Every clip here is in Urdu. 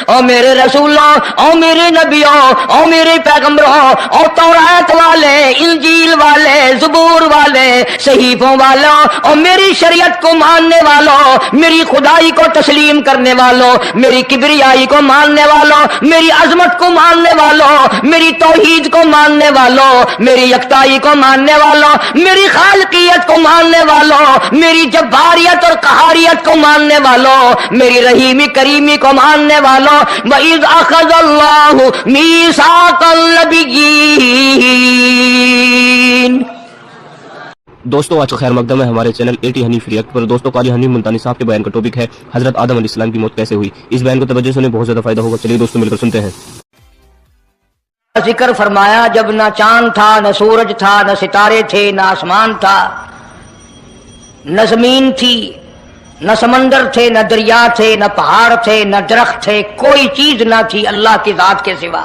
او میرے رسولوں، او میرے نبیوں، او میرے پیغمبروں، او تورات والے، انجیل والے، زبور والے، صحیفوں والوں، او میری شریعت کو ماننے والوں، میری خدائی کو تسلیم کرنے والوں، میری کبریائی کو ماننے والوں، میری عظمت کو ماننے والوں، میری توحید کو ماننے والوں، میری یکتائی کو ماننے والوں، میری خالقیت کو ماننے والوں، میری جباریت اور قہاریت کو ماننے والوں، میری رحیمی کریمی کو ماننے والوں، وَإِذْ أَخَذَ اللَّهُ مِيثَاقَ النَّبِيِّينَ۔ دوستو آج کا خیر مقدم ہے ہمارے چینل ایٹی حنیف ریئیکٹ پر۔ دوستو قاری حنیف ملتانی صاحب کے بیان کا ٹاپک ہے حضرت آدم علیہ السلام کی موت کیسے ہوئی۔ اس بیان کو توجہ سنیں، بہت زیادہ فائدہ ہوگا۔ چلیے دوستو مل کر سنتے ہیں۔ ذکر فرمایا جب نہ چاند تھا، نہ سورج تھا، نہ ستارے تھے، نہ آسمان تھا، نہ زمین تھی، نہ سمندر تھے، نہ دریا تھے، نہ پہاڑ تھے، نہ درخت تھے، کوئی چیز نہ تھی اللہ کی ذات کے سوا۔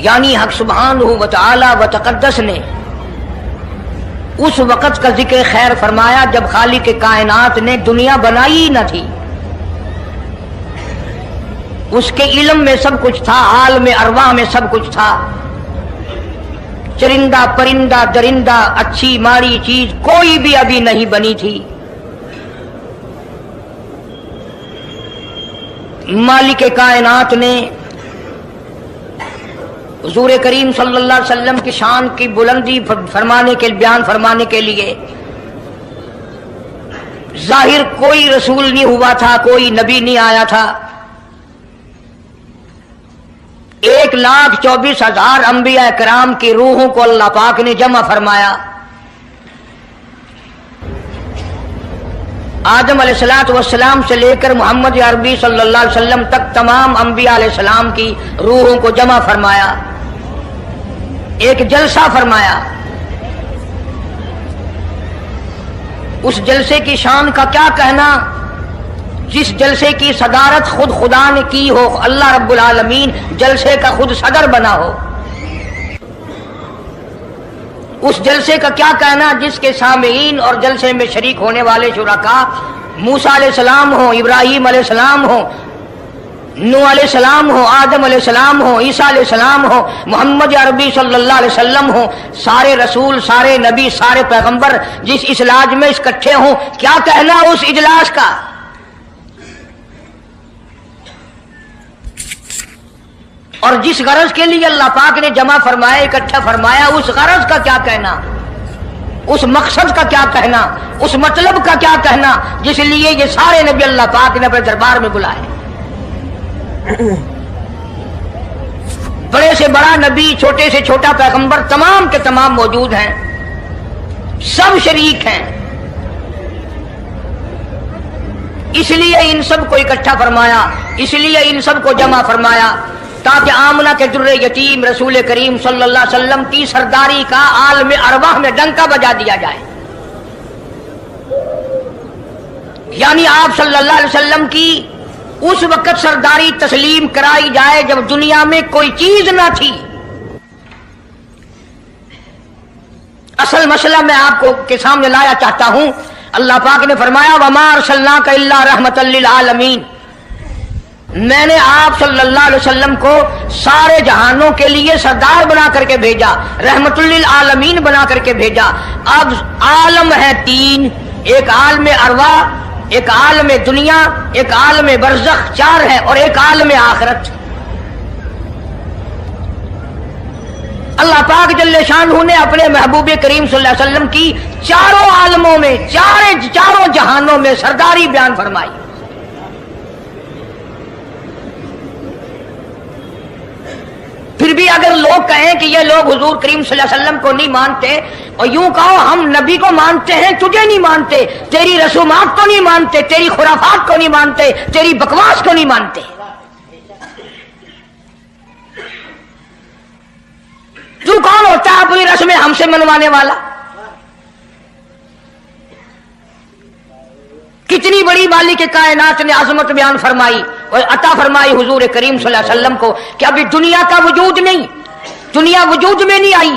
یعنی حق سبحانہ و تعالی و تقدس نے اس وقت کا ذکر خیر فرمایا جب خالق کائنات نے دنیا بنائی نہ تھی۔ اس کے علم میں سب کچھ تھا، عالم ارواح میں سب کچھ تھا، چرندہ پرندہ درندہ، اچھی ماڑی چیز کوئی بھی ابھی نہیں بنی تھی۔ مالک کائنات نے حضور کریم صلی اللہ علیہ وسلم کی شان کی بلندی فرمانے کے بیان فرمانے کے لیے ظاہر کوئی رسول نہیں ہوا تھا، کوئی نبی نہیں آیا تھا۔ 1,24,000 انبیاء کرام کی روحوں کو اللہ پاک نے جمع فرمایا۔ آدم علیہ السلام سے لے کر محمد عربی صلی اللہ علیہ وسلم تک تمام انبیاء علیہ السلام کی روحوں کو جمع فرمایا، ایک جلسہ فرمایا۔ اس جلسے کی شان کا کیا کہنا، جس جلسے کی صدارت خود خدا نے کی ہو، اللہ رب العالمین جلسے کا خود صدر بنا ہو۔ اس جلسے کا کیا کہنا جس کے سامعین اور جلسے میں شریک ہونے والے شرکاء موسیٰ علیہ السلام ہوں، ابراہیم علیہ السلام ہوں، نوح علیہ السلام ہوں، آدم علیہ السلام ہوں، عیسیٰ علیہ السلام ہوں، محمد عربی صلی اللہ علیہ وسلم ہوں، سارے رسول، سارے نبی، سارے پیغمبر جس اجلاس میں اکٹھے ہوں، کیا کہنا اس اجلاس کا؟ اور جس غرض کے لیے اللہ پاک نے جمع فرمایا، اکٹھا فرمایا، اس غرض کا کیا کہنا، اس مقصد کا کیا کہنا، اس مطلب کا کیا کہنا جس لیے یہ سارے نبی اللہ پاک نے اپنے دربار میں بلائے۔ بڑے سے بڑا نبی، چھوٹے سے چھوٹا پیغمبر، تمام کے تمام موجود ہیں، سب شریک ہیں۔ اس لیے ان سب کو اکٹھا فرمایا، اس لیے ان سب کو جمع فرمایا تاکہ آمنہ کے در یتیم رسول کریم صلی اللہ علیہ وسلم کی سرداری کا عالم ارواح میں ڈنکا بجا دیا جائے۔ یعنی آپ صلی اللہ علیہ وسلم کی اس وقت سرداری تسلیم کرائی جائے جب دنیا میں کوئی چیز نہ تھی۔ اصل مسئلہ میں آپ کو کے سامنے لایا چاہتا ہوں۔ اللہ پاک نے فرمایا وَمَا أَرْسَلْنَاكَ إِلَّا رَحْمَةً لِّلْعَالَمِينَ، میں نے آپ صلی اللہ علیہ وسلم کو سارے جہانوں کے لیے سردار بنا کر کے بھیجا، رحمت للعالمین بنا کر کے بھیجا۔ اب عالم ہے تین، ایک عالم ارواح، ایک عالم دنیا، ایک عالم برزخ، چار ہے، اور ایک عالم آخرت۔ اللہ پاک جل شانہ نے اپنے محبوب کریم صلی اللہ علیہ وسلم کی چاروں عالموں میں، چاروں جہانوں میں سرداری بیان فرمائی۔ پھر بھی اگر لوگ کہیں کہ یہ لوگ حضور کریم صلی اللہ علیہ وسلم کو نہیں مانتے، اور یوں کہو ہم نبی کو مانتے ہیں، تجھے نہیں مانتے، تیری رسومات کو نہیں مانتے، تیری خرافات کو نہیں مانتے، تیری بکواس کو نہیں مانتے، تو کون ہوتا ہے اپنی رسمیں ہم سے منوانے والا؟ کتنی بڑی مالک کائنات نے عظمت بیان فرمائی اور عطا فرمائی حضور کریم صلی اللہ علیہ وسلم کو کہ ابھی دنیا کا وجود نہیں، دنیا وجود میں نہیں آئی،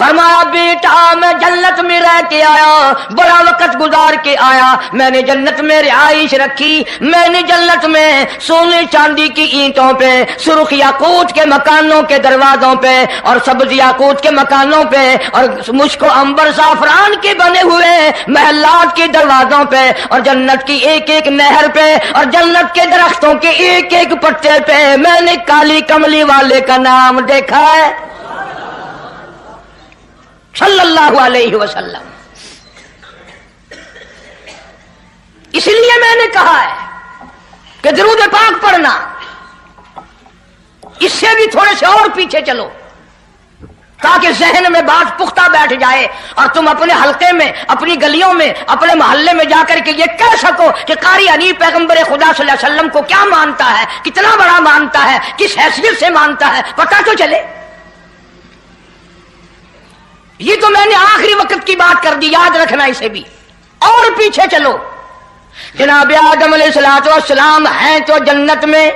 فرمایا بیٹا میں جنت میں رہ کے آیا، بڑا وقت گزار کے آیا، میں نے جنت میں رہائش رکھی، میں نے جنت میں سونے چاندی کی اینٹوں پہ، سرخ یاقوت کے مکانوں کے دروازوں پہ اور سبز یاقوت کے مکانوں پہ اور مشک و عنبر زعفران کے بنے ہوئے محلات کے دروازوں پہ اور جنت کی ایک ایک نہر پہ اور جنت کے درختوں کے ایک ایک پتے پہ میں نے کالی کملی والے کا نام دیکھا ہے صلی اللہ علیہ وسلم۔ اس لیے میں نے کہا ہے کہ درود پاک پڑھنا، اس سے بھی تھوڑے سے اور پیچھے چلو تاکہ ذہن میں بات پختہ بیٹھ جائے اور تم اپنے حلقے میں، اپنی گلیوں میں، اپنے محلے میں جا کر کے یہ کہہ سکو کہ قاری حنیف پیغمبر خدا صلی اللہ علیہ وسلم کو کیا مانتا ہے، کتنا بڑا مانتا ہے، کس حیثیت سے مانتا ہے، پتہ تو چلے۔ یہ تو میں نے آخری وقت کی بات کر دی، یاد رکھنا اسے بھی۔ اور پیچھے چلو، جناب آدم علیہ السلام ہیں تو جنت میں،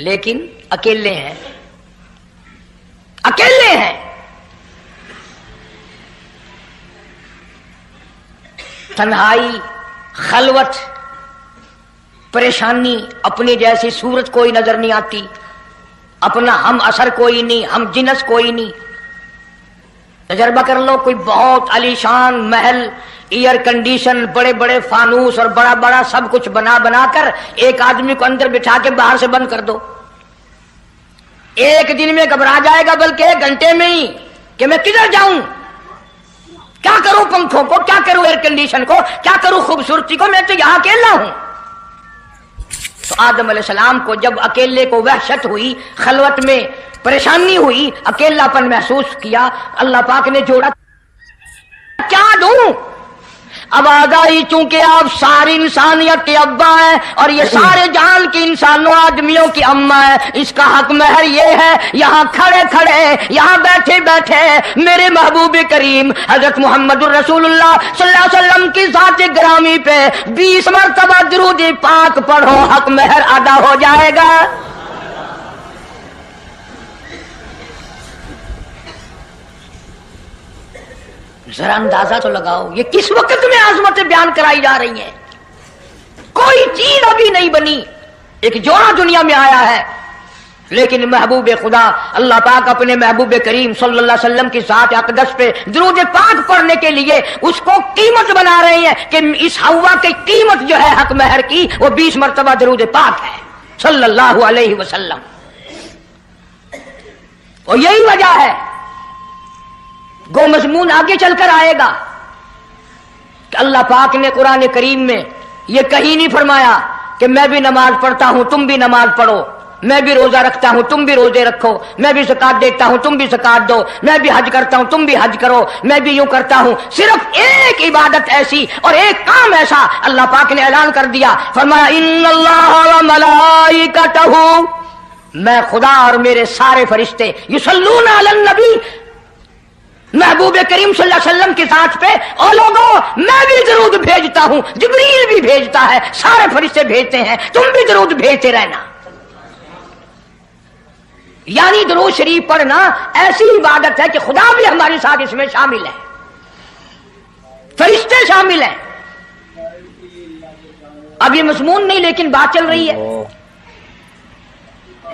لیکن اکیلے ہیں، اکیلے ہیں۔ تنہائی، خلوت، پریشانی، اپنی جیسی صورت کوئی نظر نہیں آتی، اپنا ہم اثر کوئی نہیں، ہم جنس کوئی نہیں۔ تجربہ کر لو، کوئی بہت عالیشان محل، ایئر کنڈیشن، بڑے بڑے فانوس اور بڑا بڑا سب کچھ بنا بنا کر ایک آدمی کو اندر بٹھا کے باہر سے بند کر دو، ایک دن میں گھبرا جائے گا، بلکہ ایک گھنٹے میں ہی، کہ میں کدھر جاؤں، کیا کروں پنکھوں کو، کیا کروں ایئر کنڈیشن کو، کیا کروں خوبصورتی کو، میں تو یہاں اکیلا ہوں۔ تو آدم علیہ السلام کو جب اکیلے کو وحشت ہوئی، خلوت میں پریشانی ہوئی، اکیلا پن محسوس کیا، اللہ پاک نے جوڑا، کیا دوں؟ آواز آئی چونکہ آپ ساری انسانیت کے ابا ہیں اور یہ سارے جہان کے انسانوں آدمیوں کی اماں ہے، اس کا حق مہر یہ ہے، یہاں کھڑے کھڑے، یہاں بیٹھے بیٹھے میرے محبوب کریم حضرت محمد الرسول اللہ صلی اللہ علیہ وسلم کی ذات گرامی پہ 20 مرتبہ درود پاک پڑھو، حق مہر ادا ہو جائے گا۔ ذرا اندازہ تو لگاؤ یہ کس وقت میں عظمتیں بیان کرائی جا رہی ہیں، کوئی چیز ابھی نہیں بنی، ایک جوڑا دنیا میں آیا ہے، لیکن محبوب خدا اللہ پاک اپنے محبوب کریم صلی اللہ علیہ وسلم کی ذات اقدس پہ درود پاک پڑھنے کے لیے اس کو قیمت بنا رہے ہیں کہ اس ہوا کی قیمت جو ہے حق مہر کی وہ 20 مرتبہ درود پاک ہے صلی اللہ علیہ وسلم۔ اور یہی وجہ ہے، گو مضمون آگے چل کر آئے گا کہ اللہ پاک نے قرآن کریم میں یہ کہیں نہیں فرمایا کہ میں بھی نماز پڑھتا ہوں تم بھی نماز پڑھو، میں بھی روزہ رکھتا ہوں تم بھی روزے رکھو، میں بھی زکات دیتا ہوں تم بھی زکات دو، میں بھی حج کرتا ہوں تم بھی حج کرو، میں بھی یوں کرتا ہوں۔ صرف ایک عبادت ایسی اور ایک کام ایسا اللہ پاک نے اعلان کر دیا، فرمایا ان اللہ و ملائکتہ، میں خدا اور میرے سارے فرشتے یصلون علی النبی، محبوب کریم صلی اللہ علیہ وسلم کی ذات پہ، اور لوگوں میں بھی درود بھیجتا ہوں، جبریل بھی بھیجتا ہے، سارے فرشتے بھیجتے ہیں، تم بھی درود بھیجتے رہنا۔ یعنی درود شریف پڑھنا ایسی عبادت ہے کہ خدا بھی ہمارے ساتھ اس میں شامل ہے، فرشتے شامل ہیں۔ اب یہ مضمون نہیں لیکن بات چل رہی ہے۔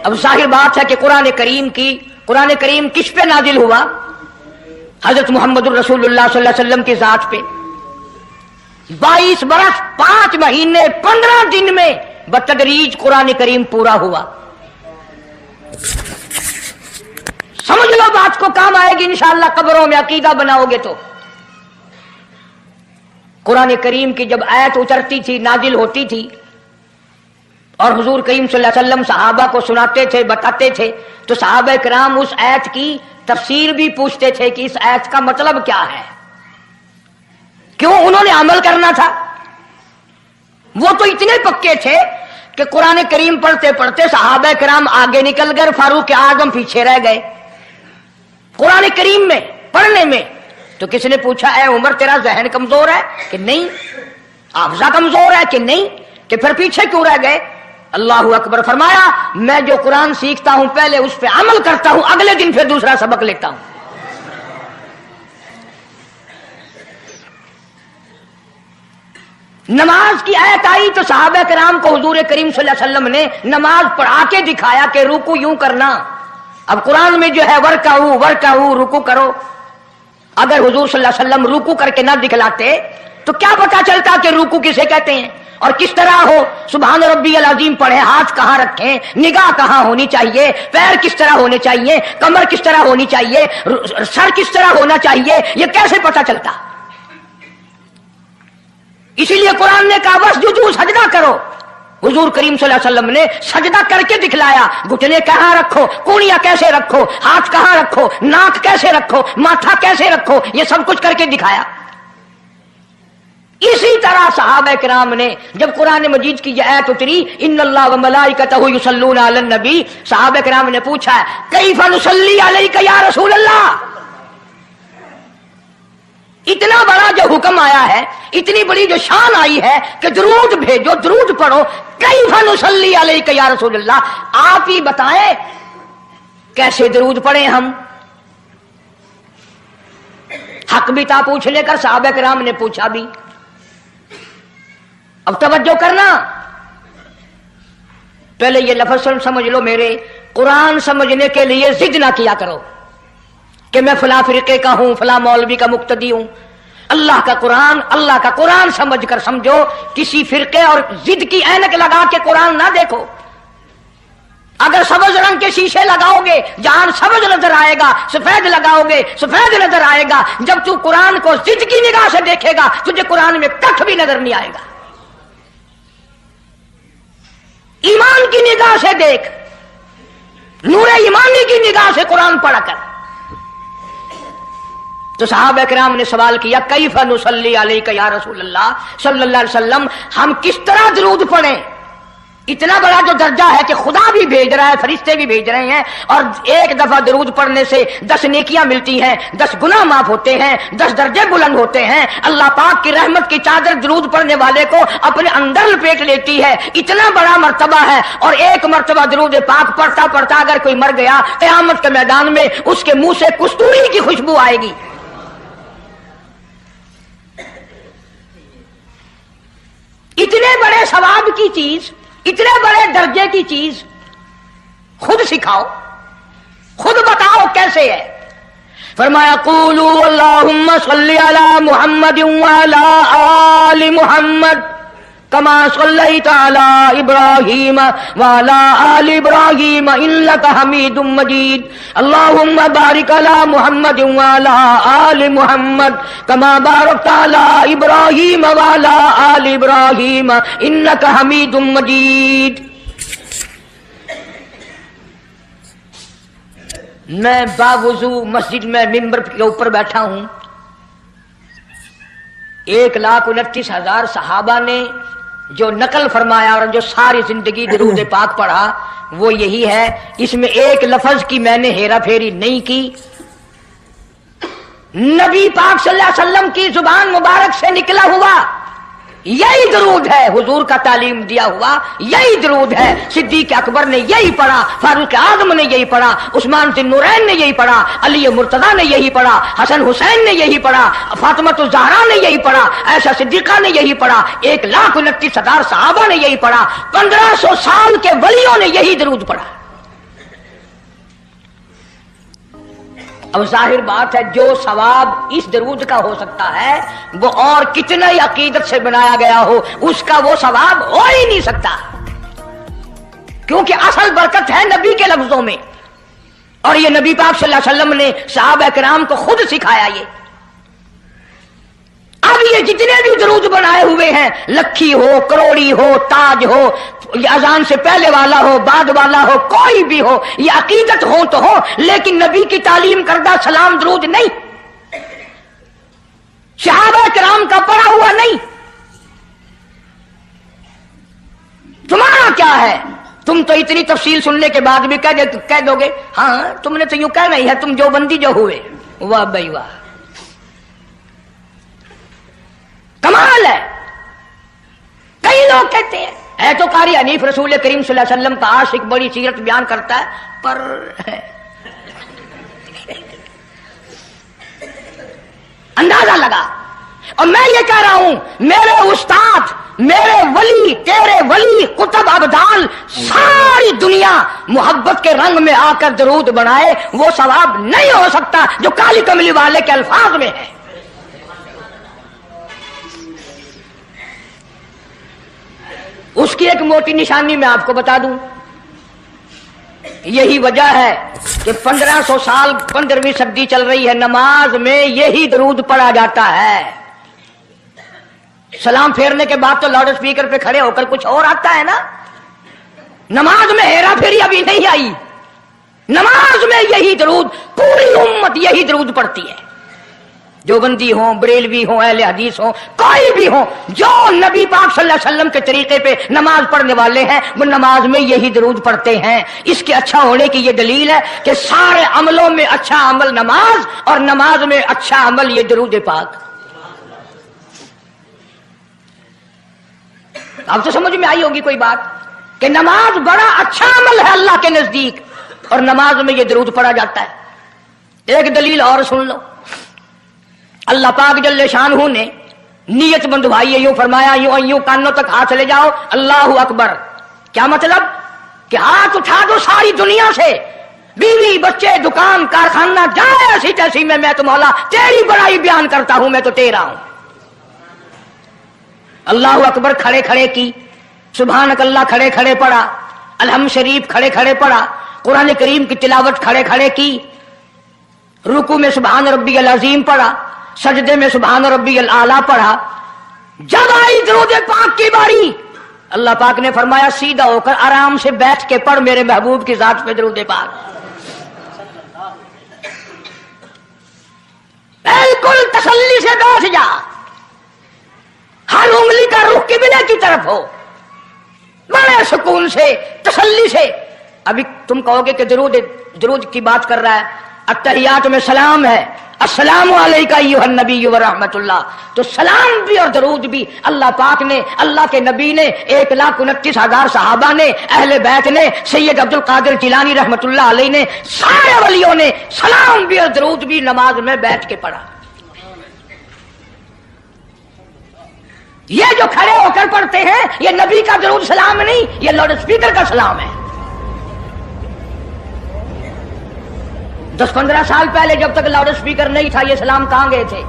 اب ظاہر بات ہے کہ قرآن کریم کس پہ نازل ہوا؟ حضرت محمد الرسول اللہ صلی اللہ علیہ وسلم کی ذات پہ 22 برس 5 مہینے 15 دن میں بتدریج قرآن کریم پورا ہوا۔ سمجھ لو بات کو، کام آئے گی انشاءاللہ قبروں میں عقیدہ بناؤ گے تو۔ قرآن کریم کی جب آیت اترتی تھی، نازل ہوتی تھی اور حضور کریم صلی اللہ علیہ وسلم صحابہ کو سناتے تھے، بتاتے تھے، تو صحابہ کرام اس آیت کی تفسیر بھی پوچھتے تھے کہ اس آیت کا مطلب کیا ہے، کیوں انہوں نے عمل کرنا تھا۔ وہ تو اتنے پکے تھے کہ قرآن کریم پڑھتے پڑھتے صحابہ کرام آگے نکل گئے، فاروق اعظم پیچھے رہ گئے قرآن کریم میں پڑھنے میں۔ تو کسی نے پوچھا اے عمر تیرا ذہن کمزور ہے کہ نہیں، حافظہ کمزور ہے کہ نہیں، کہ پھر پیچھے کیوں رہ گئے؟ اللہ اکبر، فرمایا میں جو قرآن سیکھتا ہوں پہلے اس پہ عمل کرتا ہوں، اگلے دن پھر دوسرا سبق لیتا ہوں۔ نماز کی آیت آئی تو صحابہ کرام کو حضور کریم صلی اللہ علیہ وسلم نے نماز پڑھا کے دکھایا کہ رکوع یوں کرنا. اب قرآن میں جو ہے ورکعوا رکوع کرو. اگر حضور صلی اللہ علیہ وسلم رکوع کر کے نہ دکھلاتے تو کیا پتا چلتا کہ رکوع کسے کہتے ہیں اور کس طرح ہو. سبحان ربی العظیم پڑھیں، ہاتھ کہاں رکھیں، نگاہ کہاں ہونی چاہیے، پیر کس طرح ہونے چاہیے، کمر کس طرح ہونی چاہیے، سر کس طرح ہونا چاہیے، یہ کیسے پتا چلتا؟ اسی لیے قرآن نے کہا واسجدوا سجدہ کرو. حضور کریم صلی اللہ علیہ وسلم نے سجدہ کر کے دکھلایا. گھٹنے کہاں رکھو، کونیاں کیسے رکھو، ہاتھ کہاں رکھو، ناک کیسے رکھو، ماتھا کیسے رکھو، یہ سب کچھ کر کے دکھایا. اسی طرح صحابہ کرام نے جب قرآن مجید کی یہ آیت اتری ان اللہ وملائکتہ یصلون علی النبی، صحابہ کرام نے پوچھا کیف نصلی علیک یا رسول اللہ. اتنا بڑا جو حکم آیا ہے، اتنی بڑی جو شان آئی ہے کہ درود بھیجو، درود پڑھو، کیف نصلی علیک یا رسول اللہ، آپ ہی بتائیں کیسے درود پڑھیں ہم. حق بھی تھا پوچھنے کا، صحابہ کرام نے پوچھا بھی. اب توجہ کرنا، پہلے یہ لفظ سمجھ لو میرے، قرآن سمجھنے کے لیے ضد نہ کیا کرو کہ میں فلاں فرقے کا ہوں، فلاں مولوی کا مقتدی ہوں. اللہ کا قرآن سمجھ کر سمجھو. کسی فرقے اور ضد کی اینک لگا کے قرآن نہ دیکھو. اگر سبز رنگ کے شیشے لگاؤ گے جہاں سبز نظر آئے گا، سفید لگاؤ گے سفید نظر آئے گا. جب تو قرآن کو ضد کی نگاہ سے دیکھے گا تجھے قرآن میں کچھ بھی نظر نہیں آئے گا. ایمان کی نگاہ سے دیکھ، نور ایمانی کی نگاہ سے قرآن پڑھ کر. تو صحابہ کرام نے سوال کیا کیف نصلی علیک یا رسول اللہ صلی اللہ علیہ وسلم، ہم کس طرح درود پڑھیں. اتنا بڑا جو درجہ ہے کہ خدا بھی بھیج رہا ہے، فرشتے بھی بھیج رہے ہیں، اور ایک دفعہ درود پڑھنے سے 10 نیکیاں ملتی ہیں، 10 گناہ معاف ہوتے ہیں، 10 درجے بلند ہوتے ہیں. اللہ پاک کی رحمت کی چادر درود پڑھنے والے کو اپنے اندر لپیٹ لیتی ہے. اتنا بڑا مرتبہ ہے. اور ایک مرتبہ درود پاک پڑھتا پڑھتا اگر کوئی مر گیا قیامت کے میدان میں اس کے منہ سے کستوری کی خوشبو آئے گی. اتنے بڑے ثواب کی چیز، اتنے بڑے درجے کی چیز خود سکھاؤ، خود بتاؤ کیسے ہے. فرمایا قولوا اللہم صلی علی محمد وعلی آل محمد کما صلیت علی ابراہیم وعلی آل ابراہیم انک حمید مجید. اللہم بارک علی محمد وعلی آل محمد کما بارکت علی ابراہیم وعلی آل ابراہیم انک حمید مجید. میں باوضو مسجد میں ممبر کے اوپر بیٹھا ہوں. 1,29,000 صحابہ نے جو نقل فرمایا اور جو ساری زندگی درود پاک پڑھا وہ یہی ہے. اس میں ایک لفظ کی میں نے ہیرا پھیری نہیں کی. نبی پاک صلی اللہ علیہ وسلم کی زبان مبارک سے نکلا ہوا یہی درود ہے، حضور کا تعلیم دیا ہوا یہی درود ہے. صدیق اکبر نے یہی پڑھا، فاروق اعظم نے یہی پڑھا، عثمان ذی النورین نے یہی پڑھا، علی مرتضیٰ نے یہی پڑھا، حسن حسین نے یہی پڑھا، فاطمہ الزہرا نے یہی پڑھا، عائشہ صدیقہ نے یہی پڑھا، 1,29,000 صحابہ نے یہی پڑھا، 1500 سال کے ولیوں نے یہی درود پڑھا. اب ظاہر بات ہے جو ثواب اس درود کا ہو سکتا ہے وہ اور کتنا ہی عقیدت سے بنایا گیا ہو اس کا وہ ثواب ہو ہی نہیں سکتا، کیونکہ اصل برکت ہے نبی کے لفظوں میں. اور یہ نبی پاک صلی اللہ علیہ وسلم نے صحابہ کرام کو خود سکھایا. یہ اب یہ جتنے بھی درود بنائے ہوئے ہیں، لکھی ہو، کروڑی ہو، تاج ہو، یہ اذان سے پہلے والا ہو، بعد والا ہو، کوئی بھی ہو، یہ عقیدت ہو تو ہو لیکن نبی کی تعلیم کردہ سلام درود نہیں، صحابہ کرام کا پڑھا ہوا نہیں. تمہارا کیا ہے؟ تم تو اتنی تفصیل سننے کے بعد بھی کہہ دو گے ہاں تم نے تو یوں کہنا ہی ہے، تم جو بندی جو ہوئے. واہ بھائی واہ، کمال ہے. کئی لوگ کہتے ہیں ہے تو قاری حنیف رسول کریم صلی اللہ علیہ وسلم کا عاشق، بڑی سیرت بیان کرتا ہے، پر اندازہ لگا اور میں یہ کہہ رہا ہوں میرے استاد میرے ولی تیرے ولی قطب ابدال ساری دنیا محبت کے رنگ میں آ کر درود بنائے وہ ثواب نہیں ہو سکتا جو کالی کملی والے کے الفاظ میں ہے. اس کی ایک موٹی نشانی میں آپ کو بتا دوں. یہی وجہ ہے کہ 1500 سال 15ویں صدی چل رہی ہے نماز میں یہی درود پڑھا جاتا ہے. سلام پھیرنے کے بعد تو لاؤڈ اسپیکر پہ کھڑے ہو کر کچھ اور آتا ہے نا. نماز میں ہیرا پھیری ابھی نہیں آئی. نماز میں یہی درود پوری امت یہی درود پڑھتی ہے. جو بندی ہوں بریلوی ہوں اہل حدیث ہوں کوئی بھی ہوں جو نبی پاک صلی اللہ علیہ وسلم کے طریقے پہ نماز پڑھنے والے ہیں وہ نماز میں یہی درود پڑھتے ہیں. اس کے اچھا ہونے کی یہ دلیل ہے کہ سارے عملوں میں اچھا عمل نماز اور نماز میں اچھا عمل یہ درود پاک. اب تو سمجھ میں آئی ہوگی کوئی بات کہ نماز بڑا اچھا عمل ہے اللہ کے نزدیک اور نماز میں یہ درود پڑھا جاتا ہے. ایک دلیل اور سن لو. اللہ پاک جل شانہ نے نیت بندھوائی ہے, یوں فرمایا یوں کانوں تک ہاتھ لے جاؤ اللہ اکبر. کیا مطلب کہ ہاتھ اٹھا دو ساری دنیا سے, بیوی بچے دکان کارخانہ جائے ایسی تیسی میں تو مولا تیری بڑائی بیان کرتا ہوں, میں تو تیرا ہوں. اللہ اکبر کھڑے کھڑے کی, سبحانک اللہ کھڑے کھڑے پڑھا, الحمد شریف کھڑے کھڑے پڑھا, قرآن کریم کی تلاوت کھڑے کھڑے کی, رکوع میں سبحان ربی العظیم پڑھا, سجدے میں سبحان ربی الاعلیٰ پڑھا. جب آئی درود پاک کی باری اللہ پاک نے فرمایا سیدھا ہو کر آرام سے بیٹھ کے پڑھ میرے محبوب کی ذات پہ درود پاک. بالکل تسلی سے بیٹھ جا, ہر انگلی کا رخ قبلے کی طرف ہو, بڑے سکون سے تسلی سے. ابھی تم کہو گے کہ درود کی بات کر رہا ہے, التحیات میں سلام ہے, السلام علیکہ ایھا النبی ورحمۃ اللہ, تو سلام بھی اور درود بھی اللہ پاک نے, اللہ کے نبی نے, 1,29,000 صحابہ نے, اہل بیت نے, سید عبد القادر جیلانی رحمۃ اللہ علیہ نے, سارے ولیوں نے سلام بھی اور درود بھی نماز میں بیٹھ کے پڑھا. یہ جو کھڑے ہو کر پڑھتے ہیں یہ نبی کا درود سلام نہیں, یہ لاؤڈ اسپیکر کا سلام ہے. 10-15 سال پہلے جب تک لاؤڈ اسپیکر نہیں تھا یہ سلام کہاں گئے تھے.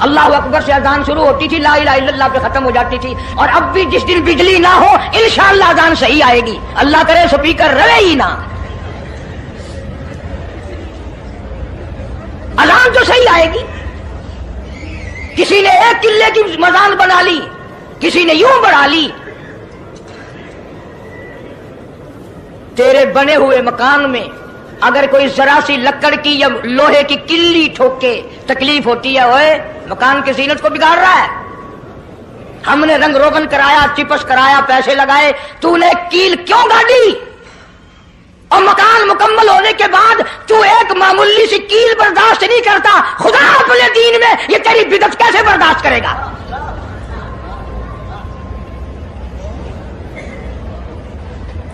اللہ اکبر سے اذان شروع ہوتی تھی, لا الہ الا اللہ پہ ختم ہو جاتی تھی. اور اب بھی جس دن بجلی نہ ہو انشاءاللہ اذان صحیح آئے گی, اللہ کرے اسپیکر رہے ہی نہ, اذان تو صحیح آئے گی. کسی نے ایک قلعے کی مزان بنا لی, کسی نے یوں بڑھا لی. تیرے بنے ہوئے مکان میں اگر کوئی ذرا سی لکڑ کی یا لوہے کی کلی ٹھوک کے تکلیف ہوتی ہے, اوئے مکان کی زینت کو بگاڑ رہا ہے. ہم نے رنگ روغن کرایا, چپس کرایا, پیسے لگائے, تو نے کیل کیوں گاڑی؟ اور مکان مکمل ہونے کے بعد تو ایک معمولی سی کیل برداشت نہیں کرتا, خدا اپنے دین میں یہ تیری بدعت کیسے برداشت کرے گا؟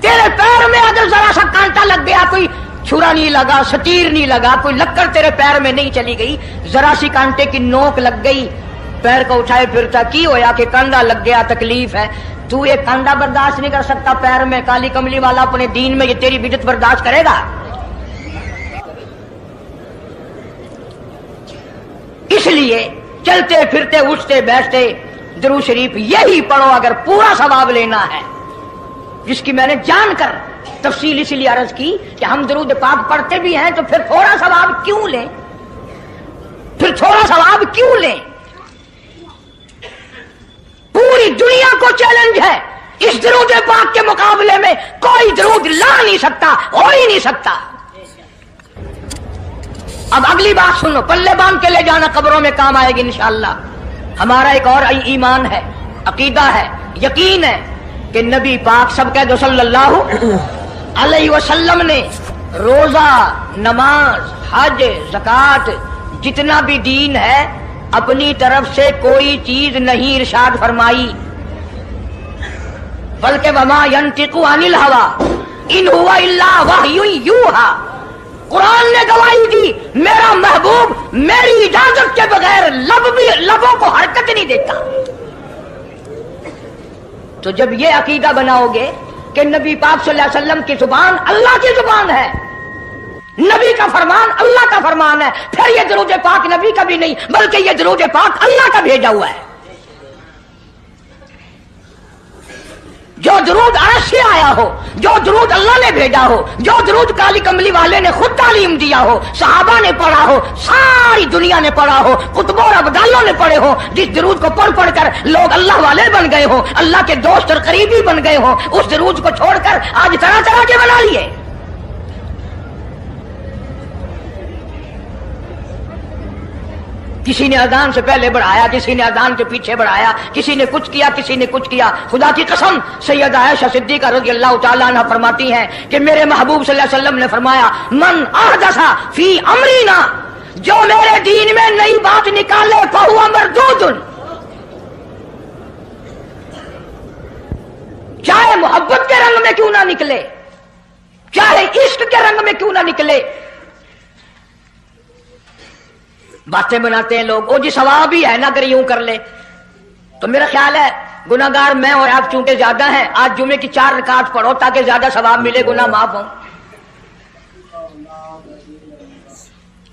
تیرے پیر میں اگر ذرا سا کانٹا لگ گیا, کوئی چھرا نہیں لگا, سٹیر نہیں لگا, کوئی لکڑ تیرے پیر میں نہیں چلی گئی, ذرا سی کانٹے کی نوک لگ گئی, پیر کو اٹھائے پھرتا کی ہویا کہ کانڈا لگ گیا, تکلیف ہے. تو یہ کانڈا برداشت نہیں کر سکتا پیر میں, کالی کملی والا اپنے دین میں یہ تیری بدعت برداشت کرے گا؟ اس لیے چلتے پھرتے اٹھتے بیٹھتے درود شریف یہی پڑھو اگر پورا ثواب لینا ہے, جس کی میں نے جان کر تفصیل اسی لیے عرض کی کہ ہم درود پاک پڑھتے بھی ہیں تو پھر تھوڑا ثواب کیوں لیں, پھر تھوڑا ثواب کیوں لیں؟ پوری دنیا کو چیلنج ہے, اس درود پاک کے مقابلے میں کوئی درود لا نہیں سکتا, ہو ہی نہیں سکتا. اب اگلی بات سنو, پلے باندھ کے لے جانا, قبروں میں کام آئے گی انشاءاللہ. ہمارا ایک اور ایمان ہے, عقیدہ ہے, یقین ہے کہ نبی پاک سب کہہ دو صلی اللہ علیہ وسلم نے روزہ, نماز, حج, زکات, جتنا بھی دین ہے اپنی طرف سے کوئی چیز نہیں ارشاد فرمائی, بلکہ وما ينطق عن الهوى ان هو الا وحی یوحی. قرآن نے گواہی دی میرا محبوب میری اجازت کے بغیر لبوں کو دیتا. تو جب یہ عقیدہ بناؤ گے کہ نبی پاک صلی اللہ علیہ وسلم کی زبان اللہ کی زبان ہے، نبی کا فرمان اللہ کا فرمان ہے، پھر یہ درود پاک نبی کا بھی نہیں بلکہ یہ درود پاک اللہ کا بھیجا ہوا ہے. جو درود عرش سے آیا ہو، جو درود اللہ نے بھیجا ہو، جو درود کالی کملی والے نے خود تعلیم دیا ہو، صحابہ نے پڑھا ہو، ساری دنیا نے پڑھا ہو، قطبوں اور ابدالوں نے پڑھے ہو، جس درود کو پڑھ پڑھ کر لوگ اللہ والے بن گئے ہو، اللہ کے دوست اور قریبی بن گئے ہو، اس درود کو چھوڑ کر آج طرح طرح کے بنا لیے. کسی نے اذان سے پہلے بڑھایا، کسی نے اذان کے پیچھے بڑھایا، کسی نے کچھ کیا، کسی نے کچھ کیا. خدا کی قسم سیدہ عائشہ صدیقہ رضی اللہ تعالیٰ عنہ فرماتی ہیں کہ میرے محبوب صلی اللہ علیہ وسلم نے فرمایا من احدث فی امرنا، جو میرے دین میں نئی بات نکالے فہو مردود، چاہے محبت کے رنگ میں کیوں نہ نکلے، چاہے عشق کے رنگ میں کیوں نہ نکلے. باتیں بناتے ہیں لوگ، او جی ثواب ہی ہے نا اگر یوں کر لے. تو میرا خیال ہے گناہگار میں اور آپ چونکہ زیادہ ہیں، آج جمعے کی 4 رکعت پڑھو تاکہ زیادہ ثواب ملے، گناہ معاف ہوں.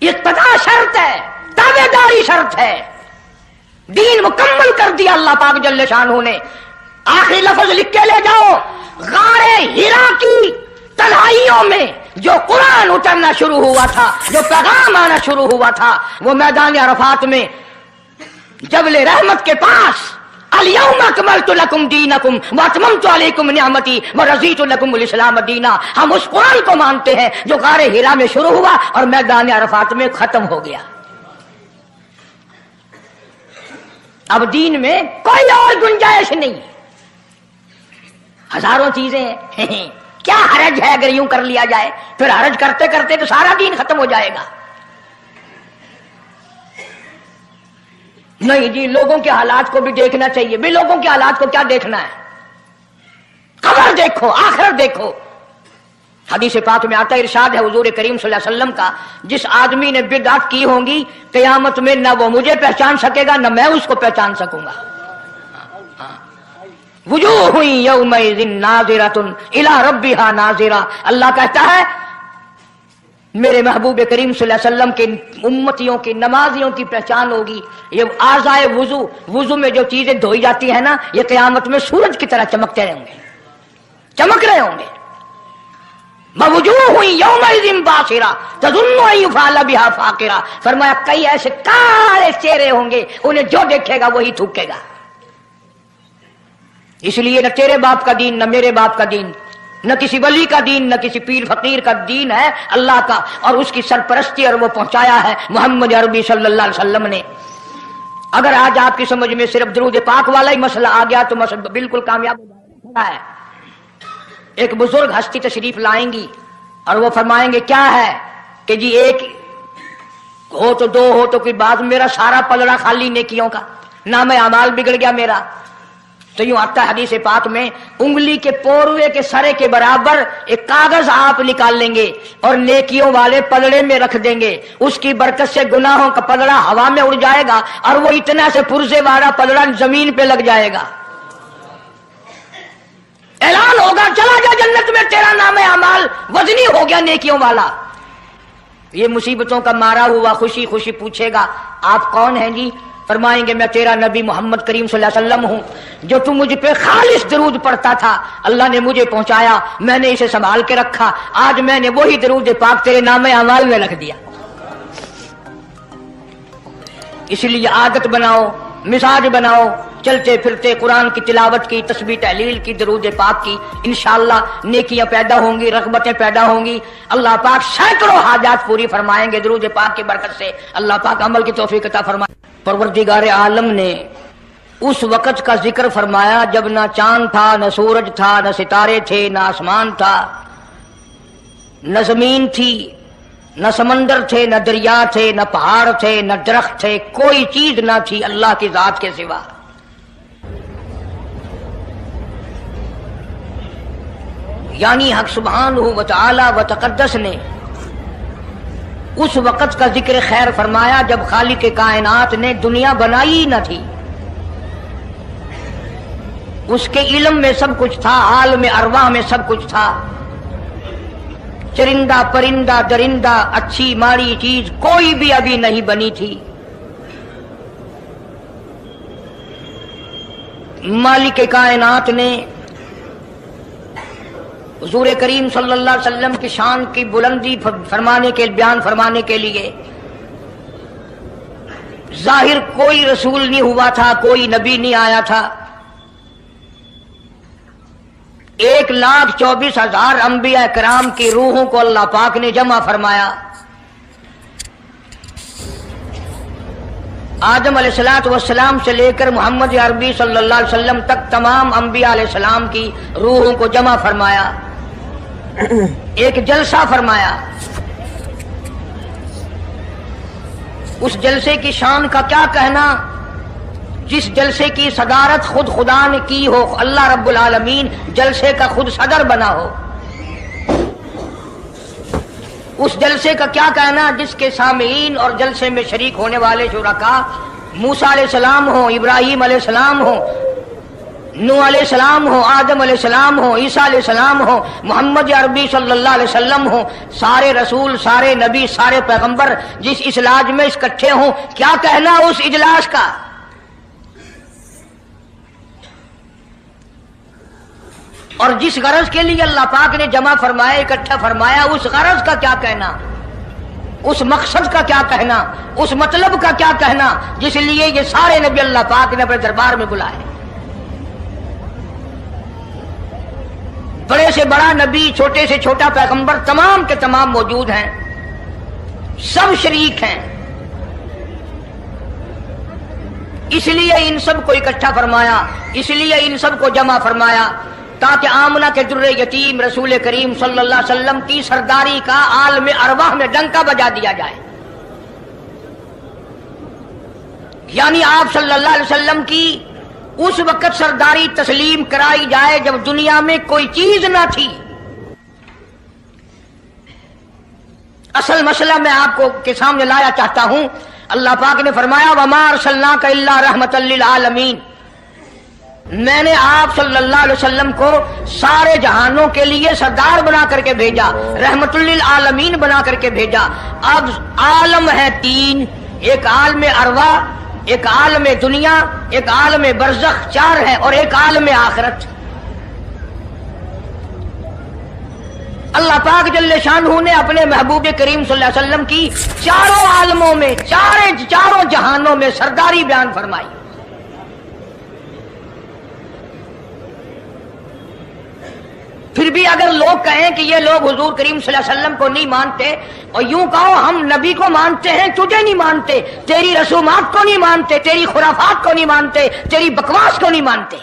اقتداء شرط ہے، تابعداری شرط ہے. دین مکمل کر دیا اللہ پاک جل شانہ نے. آخری لفظ لکھ کے لے جاؤ، غار حرا کی تنہائیوں میں جو قرآن اترنا شروع ہوا تھا، جو پیغام آنا شروع ہوا تھا، وہ میدان عرفات میں جبل رحمت کے پاس الیوم اکملت لکم دینکم واتممت علیکم نعمتی ورضیت لکم الاسلام دینا. ہم اس قرآن کو مانتے ہیں جو غار حرا میں شروع ہوا اور میدان عرفات میں ختم ہو گیا. اب دین میں کوئی اور گنجائش نہیں، ہزاروں چیزیں ہیں. کیا حرج ہے اگر یوں کر لیا جائے؟ پھر حرج کرتے کرتے تو سارا دین ختم ہو جائے گا. نہیں جی، لوگوں کے حالات کو بھی دیکھنا چاہیے. بھی لوگوں کے حالات کو کیا دیکھنا ہے؟ قبر دیکھو، آخرت دیکھو. حدیث پاک میں آتا ہے، ارشاد ہے حضور کریم صلی اللہ علیہ وسلم کا، جس آدمی نے بدعت کی ہوں گی قیامت میں نہ وہ مجھے پہچان سکے گا نہ میں اس کو پہچان سکوں گا. وجوہ یومئذ ناظرۃ الی ربھا ناظرہ. اللہ کہتا ہے میرے محبوب کریم صلی اللہ علیہ وسلم کے امتیوں کی نمازیوں کی پہچان ہوگی. یہ اعضائے وضو میں جو چیزیں دھوئی جاتی ہیں نا، یہ قیامت میں سورج کی طرح چمکتے رہیں گے، چمک رہے ہوں گے. وجوہ یومئذ باسرہ تظن ان یفعل بها فاقرہ. فرمایا کئی ایسے کالے چہرے ہوں گے، انہیں جو دیکھے گا وہی تھوکے گا. اس لیے نہ تیرے باپ کا دین، نہ میرے باپ کا دین، نہ کسی ولی کا دین، نہ کسی پیر فقیر کا دین ہے، اللہ کا، اور اس کی سرپرستی اور وہ پہنچایا ہے محمد عربی صلی اللہ علیہ وسلم نے. اگر آج آپ کی سمجھ میں صرف درود پاک والا ہی مسئلہ آ گیا تو مسئلہ بالکل کامیاب ہو جائے گا. ایک بزرگ ہستی تشریف لائیں گی اور وہ فرمائیں گے کیا ہے کہ جی ایک ہو تو دو ہو تو کوئی بات، میرا سارا پلڑا خالی نیکیوں کا، نام اعمال بگڑ گیا میرا. تو یوں آتا ہے حدیث پاک میں، انگلی کے پوروے کے سرے کے برابر ایک کاغذ آپ نکال لیں گے اور نیکیوں والے پلڑے میں رکھ دیں گے. اس کی برکت سے گناہوں کا پلڑا ہوا میں اڑ جائے گا اور وہ اتنا سے پرزے والا پلڑا زمین پہ لگ جائے گا. اعلان ہوگا چلا جا جنت میں، تیرا نام اعمال وزنی ہو گیا نیکیوں والا. یہ مصیبتوں کا مارا ہوا خوشی خوشی پوچھے گا آپ کون ہیں جی؟ فرمائیں گے میں تیرا نبی محمد کریم صلی اللہ علیہ وسلم ہوں، جو تم مجھ پہ خالص درود پڑھتا تھا، اللہ نے مجھے پہنچایا، میں نے اسے سنبھال کے رکھا، آج میں نے وہی درود پاک تیرے نام اعمال میں رکھ دیا. اس لیے عادت بناؤ، مزاج بناؤ، چلتے پھرتے قرآن کی تلاوت کی، تسبیح تحلیل کی، درود پاک کی، انشاءاللہ نیکیاں پیدا ہوں گی، رغبتیں پیدا ہوں گی. اللہ پاک سینکڑوں حاجات پوری فرمائیں گے درود پاک کی برکت سے. اللہ پاک عمل کی توفیق عطا فرمائے. پروردگار عالم نے اس وقت کا ذکر فرمایا جب نہ چاند تھا، نہ سورج تھا، نہ ستارے تھے، نہ آسمان تھا، نہ زمین تھی، نہ سمندر تھے، نہ دریا تھے، نہ پہاڑ تھے، نہ درخت تھے، کوئی چیز نہ تھی اللہ کی ذات کے سوا. یعنی حق سبحانہ و تعالی و تقدس نے اس وقت کا ذکر خیر فرمایا جب خالق کائنات نے دنیا بنائی نہ تھی. اس کے علم میں سب کچھ تھا، عالم ارواح میں سب کچھ تھا، چرندہ پرندہ درندہ اچھی ماڑی چیز کوئی بھی ابھی نہیں بنی تھی۔ مالک کائنات نے حضور کریم صلی اللہ علیہ وسلم کی شان کی بلندی بیان فرمانے کے لیے ظاہر کوئی رسول نہیں ہوا تھا، کوئی نبی نہیں آیا تھا، 1,24,000 انبیاء کرام کی روحوں کو اللہ پاک نے جمع فرمایا۔ آدم علیہ السلام سے لے کر محمد عربی صلی اللہ علیہ وسلم تک تمام انبیاء علیہ السلام کی روحوں کو جمع فرمایا، ایک جلسہ فرمایا۔ اس جلسے کی شان کا کیا کہنا، جس جلسے کی صدارت خود خدا نے کی ہو، اللہ رب العالمین جلسے کا خود صدر بنا ہو۔ اس جلسے کا کیا کہنا جس کے سامعین اور جلسے میں شریک ہونے والے شرکاء موسیٰ علیہ السلام ہوں، ابراہیم علیہ السلام ہوں، نوح علیہ السلام ہوں، آدم علیہ السلام ہوں، عیسیٰ علیہ السلام ہوں، محمد عربی صلی اللہ علیہ وسلم ہوں، سارے رسول، سارے نبی، سارے پیغمبر جس اجلاس میں اکٹھے ہوں، کیا کہنا اس اجلاس کا؟ اور جس غرض کے لیے اللہ پاک نے جمع فرمایا، اکٹھا فرمایا، اس غرض کا کیا کہنا، اس مقصد کا کیا کہنا، اس مطلب کا کیا کہنا جس لیے یہ سارے نبی اللہ پاک نے اپنے دربار میں بلائے۔ بڑے سے بڑا نبی، چھوٹے سے چھوٹا پیغمبر، تمام کے تمام موجود ہیں، سب شریک ہیں، اس لیے ان سب کو اکٹھا فرمایا، اس لیے ان سب کو جمع فرمایا تاکہ آمنہ کے در یتیم رسول کریم صلی اللہ علیہ وسلم کی سرداری کا عالم ارواح میں ڈنکا بجا دیا جائے، یعنی آپ صلی اللہ علیہ وسلم کی اس وقت سرداری تسلیم کرائی جائے جب دنیا میں کوئی چیز نہ تھی۔ اصل مسئلہ میں آپ کو کے سامنے لایا چاہتا ہوں، اللہ پاک نے فرمایا وَمَا أَرْسَلْنَاكَ إِلَّا رَحْمَةً لِّلْعَالَمِينَ، میں نے آپ صلی اللہ علیہ وسلم کو سارے جہانوں کے لیے سردار بنا کر کے بھیجا، رحمت للعالمین بنا کر کے بھیجا۔ اب عالم ہے تین، ایک عالم ارواح، ایک عالم دنیا، ایک عالم برزخ، 4 ہے، اور ایک عالم آخرت۔ اللہ پاک جل شانہ نے اپنے محبوب کریم صلی اللہ علیہ وسلم کی چاروں عالموں میں، چاروں جہانوں میں سرداری بیان فرمائی۔ پھر بھی اگر لوگ کہیں کہ یہ لوگ حضور کریم صلی اللہ علیہ وسلم کو نہیں مانتے، اور یوں کہو ہم نبی کو مانتے ہیں، تجھے نہیں مانتے، تیری رسومات کو نہیں مانتے، تیری خرافات کو نہیں مانتے، تیری بکواس کو نہیں مانتے،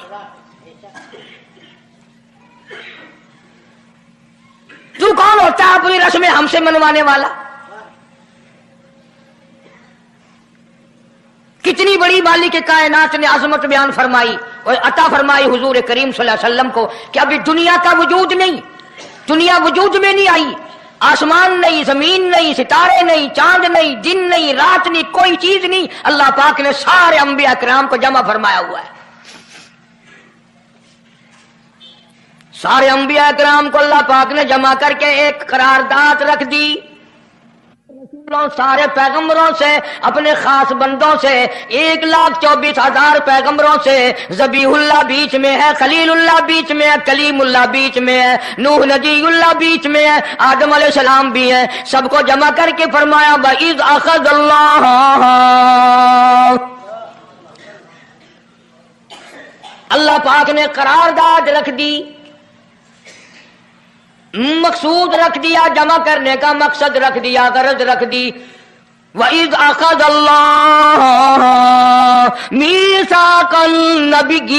تو کون ہوتا ہے اپنی رسمیں ہم سے منوانے والا؟ کتنی بڑی مالک کائنات نے عظمت بیان فرمائی اور عطا فرمائی حضور کریم صلی اللہ علیہ وسلم کو کہ ابھی دنیا کا وجود نہیں، دنیا وجود میں نہیں آئی، آسمان نہیں، زمین نہیں، ستارے نہیں، چاند نہیں، دن نہیں، رات نہیں، کوئی چیز نہیں، اللہ پاک نے سارے انبیاء کرام کو جمع فرمایا ہوا ہے۔ سارے انبیاء کرام کو اللہ پاک نے جمع کر کے ایک قرارداد رکھ دی، سارے پیغمبروں سے، اپنے خاص بندوں سے، 1,24,000 پیغمبروں سے، ذبیح اللہ بیچ میں ہے، خلیل اللہ بیچ میں ہے، کلیم اللہ بیچ میں ہے، نوح نجی اللہ بیچ میں ہے، آدم علیہ السلام بھی ہے، سب کو جمع کر کے فرمایا وَإِذْ أَخَذَ اللَّهُ، اللہ پاک نے قرارداد رکھ دی، مقصود رکھ دیا، جمع کرنے کا مقصد رکھ دیا، غرض رکھ دی۔ وَإِذْ أَخَذَ اللَّهُ مِيثَاقَ النَّبِيِّينَ،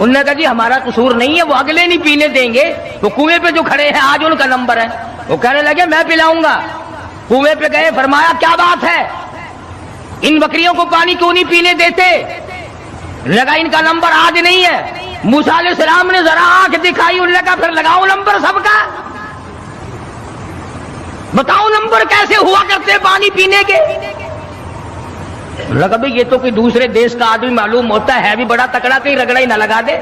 انہوں نے کہا جی ہمارا قصور نہیں ہے، وہ اگلے نہیں پینے دیں گے، وہ کنویں پہ جو کھڑے ہیں آج ان کا نمبر ہے۔ وہ کہنے لگے میں پلاؤں گا۔ کنویں پہ گئے، فرمایا کیا بات ہے، ان بکریوں کو پانی کیوں نہیں پینے دیتے؟ لگا ان کا نمبر آج نہیں ہے۔ موسیٰ علیہ السلام نے ذرا آنکھ دکھائی، انہوں نے کہا پھر لگاؤ نمبر سب کا، بتاؤ نمبر کیسے ہوا کرتے پانی پینے کے۔ لگا بھئی یہ تو کوئی دوسرے دیش کا آدمی معلوم ہوتا ہے بھی بڑا تکڑا، کہیں رگڑا ہی نہ لگا دے،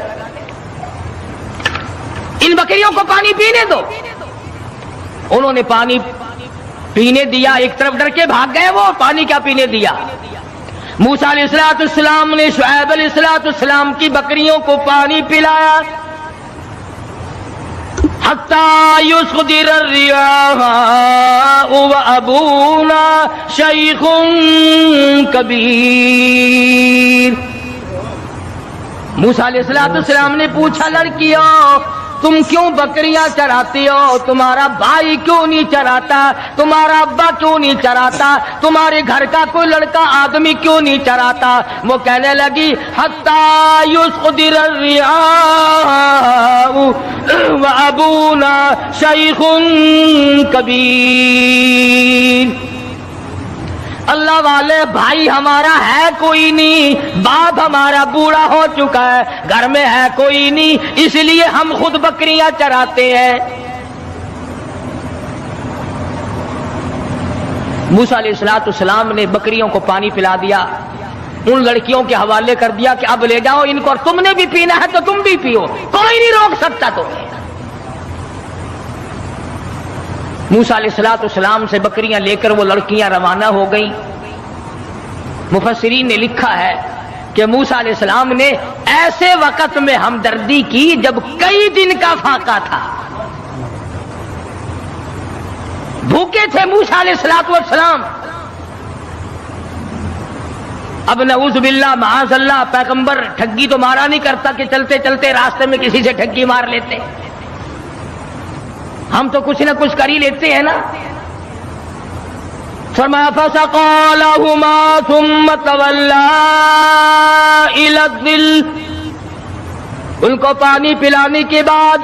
ان بکریوں کو پانی پینے دو۔ انہوں نے پانی پینے دیا، ایک طرف ڈر کے بھاگ گئے، وہ پانی کیا پینے دیا۔ موسیٰ علیہ السلام نے شعیب علیہ السلام کی بکریوں کو پانی پلایا، حتی یصدر الریاح وابونا شیخ کبیر۔ موسیٰ علیہ السلام نے پوچھا لڑکیوں تم کیوں بکریاں چراتی ہو؟ تمہارا بھائی کیوں نہیں چراتا؟ تمہارا ابا کیوں نہیں چراتا؟ تمہارے گھر کا کوئی لڑکا آدمی کیوں نہیں چراتا؟ وہ کہنے لگی حتی یصدر الریاح وابونا شیخ کبیر۔ اللہ والے بھائی ہمارا ہے کوئی نہیں، باپ ہمارا بوڑھا ہو چکا ہے، گھر میں ہے کوئی نہیں، اس لیے ہم خود بکریاں چراتے ہیں۔ موسیٰ علیہ السلام نے بکریوں کو پانی پلا دیا، ان لڑکیوں کے حوالے کر دیا کہ اب لے جاؤ ان کو، اور تم نے بھی پینا ہے تو تم بھی پیو، کوئی نہیں روک سکتا تمہیں۔ موسیٰ علیہ السلام سے بکریاں لے کر وہ لڑکیاں روانہ ہو گئیں۔ مفسرین نے لکھا ہے کہ موسیٰ علیہ السلام نے ایسے وقت میں ہمدردی کی جب کئی دن کا فاقہ تھا، بھوکے تھے موسیٰ علیہ السلام۔ اب نعوذ باللہ معاذ اللہ، پیغمبر ٹھگی تو مارا نہیں کرتا کہ چلتے چلتے راستے میں کسی سے ٹھگی مار لیتے، ہم تو کچھ نہ کچھ کر ہی لیتے ہیں نا۔ فرمایا فسقى لهما ثم تولى الى الظل، ان کو پانی پلانے کے بعد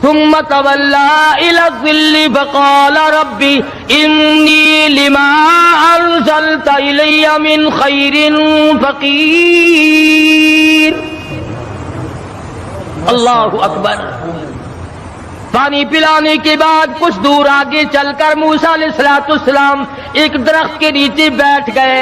ثم تولى الى الظل فقال ربي اني لما انزلت الي من خير فقير۔ اللہ اکبر۔ پانی پلانے کے بعد کچھ دور آگے چل کر موسیٰ علیہ السلام ایک درخت کے نیچے بیٹھ گئے۔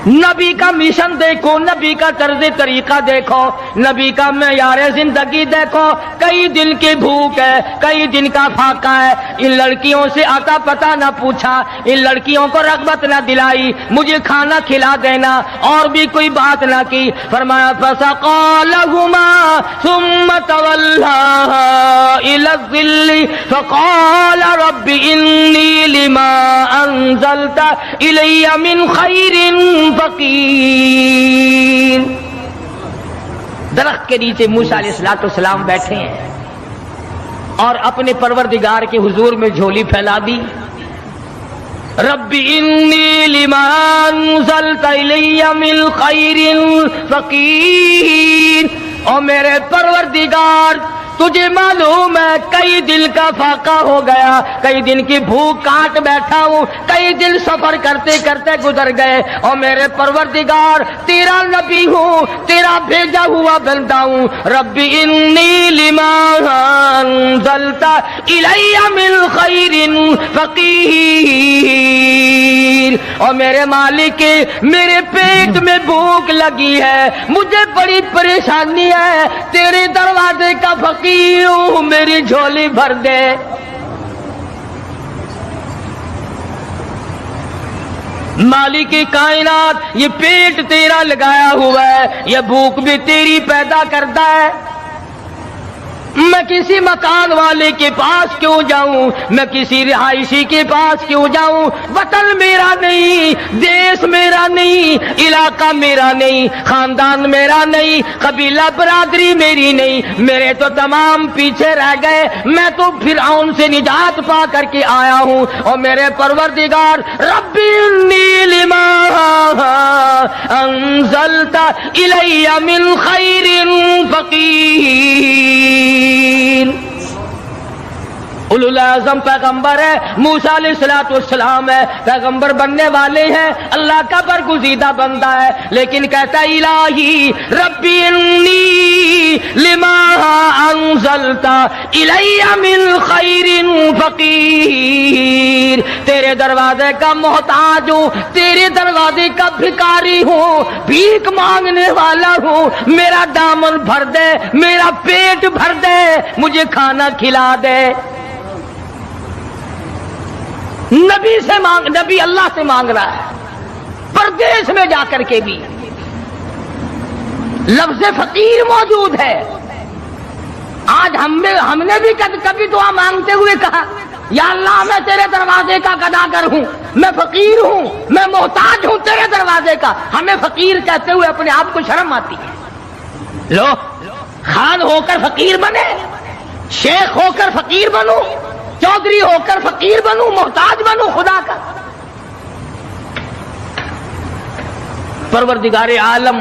نبی کا مشن دیکھو، نبی کا طرز طریقہ دیکھو، نبی کا معیار زندگی دیکھو۔ کئی دن کی بھوک ہے، کئی دن کا فاقہ ہے، ان لڑکیوں سے آتا پتہ نہ پوچھا، ان لڑکیوں کو رغبت نہ دلائی مجھے کھانا کھلا دینا، اور بھی کوئی بات نہ کی۔ فرمایا فسقى لهما ثم تولى الى الظل فقال رب اني لما انزلت الي من خير فقیر۔ درخت کے نیچے موسیٰ علیہ السلام بیٹھے ہیں اور اپنے پروردگار کے حضور میں جھولی پھیلا دی۔ رب انی لما انزلت الی من خیر فقیر، اور میرے پروردگار تجھے معلوم ہے کئی دن کا فاقہ ہو گیا، کئی دن کی بھوک کاٹ بیٹھا ہوں، کئی دن سفر کرتے کرتے گزر گئے، اور میرے پروردگار تیرا نبی ہوں، تیرا بھیجا ہوا بندہ ہوں۔ رب انی لما انزلت الی من خیر فقیر، اور میرے مالک میرے پیٹ میں بھوک لگی ہے، مجھے بڑی پریشانی ہے، تیرے دروازے کا فقیر ہوں، میری جھولی بھر دے۔ مالک کائنات یہ پیٹ تیرا لگایا ہوا ہے، یہ بھوک بھی تیری پیدا کرتا ہے، میں کسی مکان والے کے پاس کیوں جاؤں، میں کسی رہائشی کے پاس کیوں جاؤں؟ وطن میرا نہیں، دیش میرا نہیں، علاقہ میرا نہیں، خاندان میرا نہیں، قبیلہ برادری میری نہیں، میرے تو تمام پیچھے رہ گئے، میں تو فرعون سے نجات پا کر کے آیا ہوں، اور میرے پروردگار رب انی لما انزلت الی من خیر فقیر. اولوالعزم پیغمبر ہے، موسیٰ علیہ السلام ہے، پیغمبر بننے والے ہیں، اللہ کا برگزیدہ بندہ ہے، لیکن کہتا ہے الہی ربی انی لما انزلت الی من خیر فقیر. تیرے دروازے کا محتاج ہوں، تیرے دروازے کا بھکاری ہوں، بھیک مانگنے والا ہوں. میرا دامن بھر دے، میرا پیٹ بھر دے، مجھے کھانا کھلا دے. نبی اللہ سے مانگ رہا ہے، پردیس میں جا کر کے بھی لفظ فقیر موجود ہے. آج ہم نے بھی کبھی دعا مانگتے ہوئے کہا یا اللہ میں تیرے دروازے کا گداگر ہوں، میں فقیر ہوں، میں محتاج ہوں تیرے دروازے کا. ہمیں فقیر کہتے ہوئے اپنے آپ کو شرم آتی ہے. لو خان ہو کر فقیر بنے، شیخ ہو کر فقیر بنو، چودھری ہو کر فقیر بنوں، محتاج بنوں خدا کا. پروردگار عالم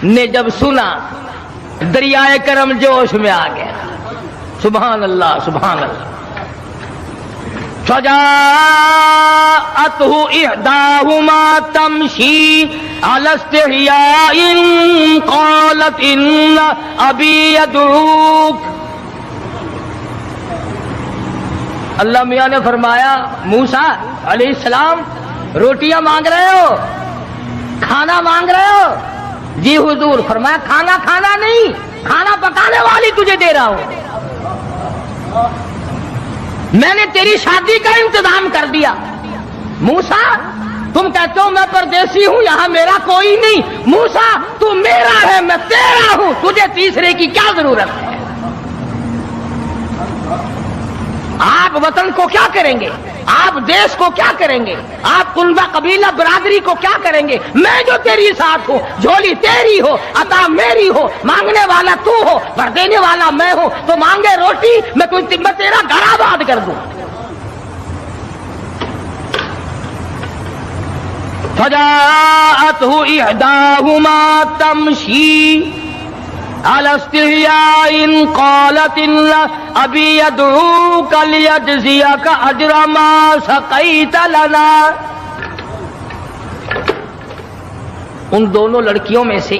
نے جب سنا دریائے کرم جوش میں آ گیا. سبحان اللہ سبحان اللہ. فجاءته احداهما تمشي على استحياء قالت ان ابي يدعوك. اللہ میاں نے فرمایا موسیٰ علیہ السلام روٹیاں مانگ رہے ہو، کھانا مانگ رہے ہو؟ جی حضور. فرمایا کھانا کھانا نہیں، کھانا پکانے والی تجھے دے رہا ہوں. میں نے تیری شادی کا انتظام کر دیا. موسیٰ تم کہتے ہو میں پردیسی ہوں، یہاں میرا کوئی نہیں. موسیٰ تو میرا ہے، میں تیرا ہوں، تجھے تیسرے کی کیا ضرورت ہے؟ آپ وطن کو کیا کریں گے؟ آپ دیش کو کیا کریں گے؟ آپ کنبہ قبیلہ برادری کو کیا کریں گے؟ میں جو تیری ساتھ ہوں، جھولی تیری ہو، عطا میری ہو، مانگنے والا تو ہو، بھر دینے والا میں ہوں. تو مانگے روٹی، میں تیرا گھر آباد کر دوں. فجاءته احداهما تمشي على استحياء قالت ان ابي يدعوك ليجزيك اجر ما سقيت لنا. ان دونوں لڑکیوں میں سے